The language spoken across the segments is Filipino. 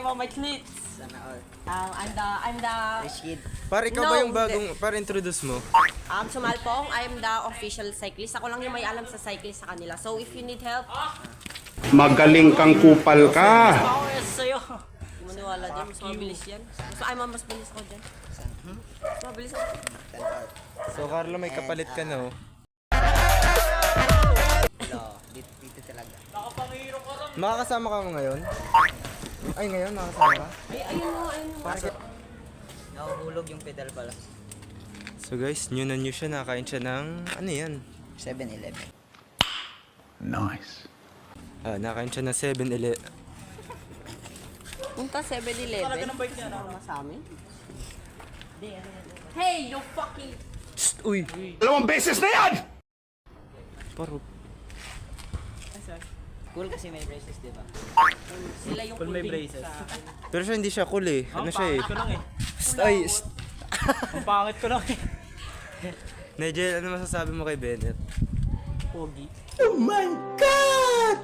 name of my cleats. Sana all. I'm the Rich kid. Par, ikaw No, ba yung hindi. bagong, par introduce mo? Sumalpong. I'm the official cyclist. Ako lang yung may alam sa cyclist sa kanila. So if you need help, Magaling kang kupal ka. ako sa'yo. Maniwala dyan, mas mabilis yan. Mas bilis ako dyan. Mas mabilis ako. So Carlo, may kapalit ka no? Dito talaga. Makakasama ka mo ngayon? Ay, ngayon makakasama ka? Ayun mo. Nahuhulog yung pedal pala. So guys, new na new siya. Nakain siya ng, ano yan? 7-Eleven. Nice. Nakain siya ng 7-Eleven. Punta 7-Eleven. Talaga ng bike niya na. Sa amin? Hey, you fucking... Uy! Dalawang beses na yan! Paro. Cool kasi may braces, di ba? Sila yung May braces. Pero siya hindi siya cool eh. Ano siya eh? Pangit ko lang eh. Ay! Ang pangit ko lang eh. Nigel, ano masasabi mo kay Bennett? Pogi. Oh my God!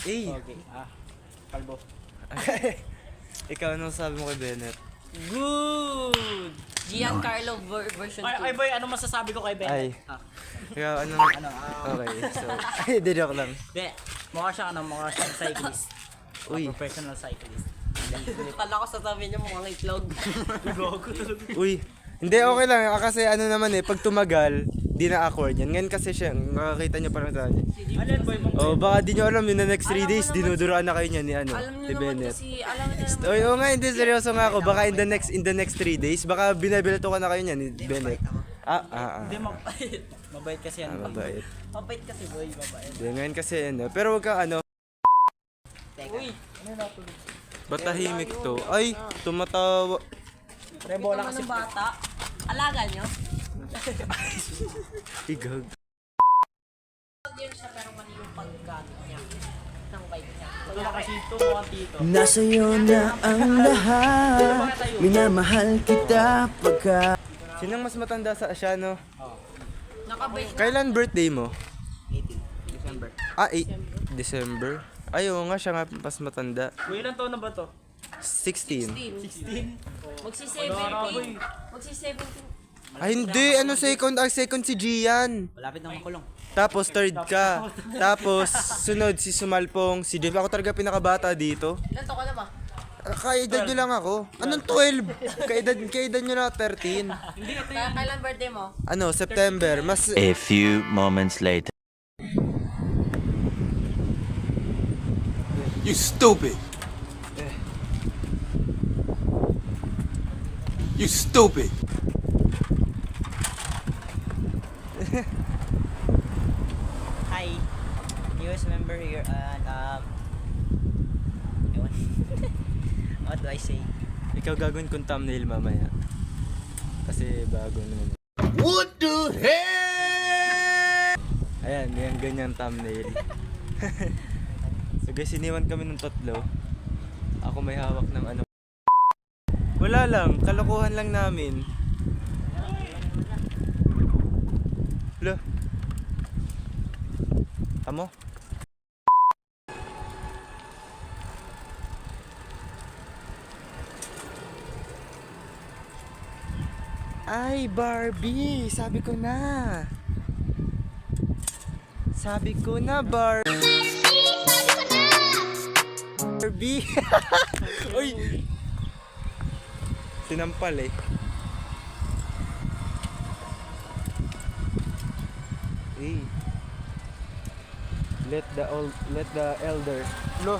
Eh! Okay. Kalbo. Ikaw, ano masasabi mo kay Bennett? Good! Giancarlo version 2. Ay boy, ano masasabi ko kay Ay. Bennett? Ikaw, ano? Okay, so... Ay, di joke lang. Be, mukha siyang cyclist. Uy. Professional cyclist. Kala ko sasabihin niya mga itlog. Gogo talaga. Uy. Hindi, okay lang. Kasi ano naman eh, pag tumagal, di na awkward yan. Ngayon kasi siya, makakita niyo parang sa kanya. Ano yan boy? Oh, baka di nyo alam yun na next 3 days, dinuduraan na kayo niya ni ano, Alam ni niyo naman Bennett. kasi, alam niyo naman. Oy, oo nga, hindi seryoso nga ako. Baka in the next 3 days, baka binabilto ka na kayo niya ni Bennett. Hindi, mabait. Mabait kasi yan. Mabait. Mabait kasi boy, mabait. Hindi, ngayon kasi ano. Pero wag ka ano, Uy, ba't tahimik to? Ay, tumatawa. Rebola ito kasi. ng bata. Alaga niyo? Igag. Yun siya pero mali yung paggamit niya ng bike niya. Wala kasi ito mukhang tito. Nasa iyo na ang lahat. Minamahal kita pagka Sinang mas matanda sa siya, no? Nakabike. Kailan birthday mo? 18 December. 8 December. Ay, oo nga, siya nga mas matanda. Boy, ilan taon na ba to? 16. 16? Magsi-17. Magsi-17. Ay, hindi. Ano second? Second si Gian. Malapit na makulong. Tapos third ka. Tapos sunod si Sumalpong, si Jeff. Ako talaga pinakabata dito. Ilan to ka na ba? Kaedad nyo lang ako. Anong 12? Kaedad nyo na 13. Kailan birthday mo? Ano, September. Mas... A few moments later. You stupid. You stupid. Hi. Newest member here and yun. What do I say? Ikaw gagawin kong thumbnail mamaya. Kasi bago naman. What the hell? Ayan, yan ganyan thumbnail. So guys, iniwan kami ng tatlo. Ako may hawak ng ano. Wala lang, kalokohan lang namin. Lo. Amo? Ay, Barbie! Sabi ko na! Sabi ko na, Barbie! Uy! Sinampal eh. Hey. Let the elder. Lo.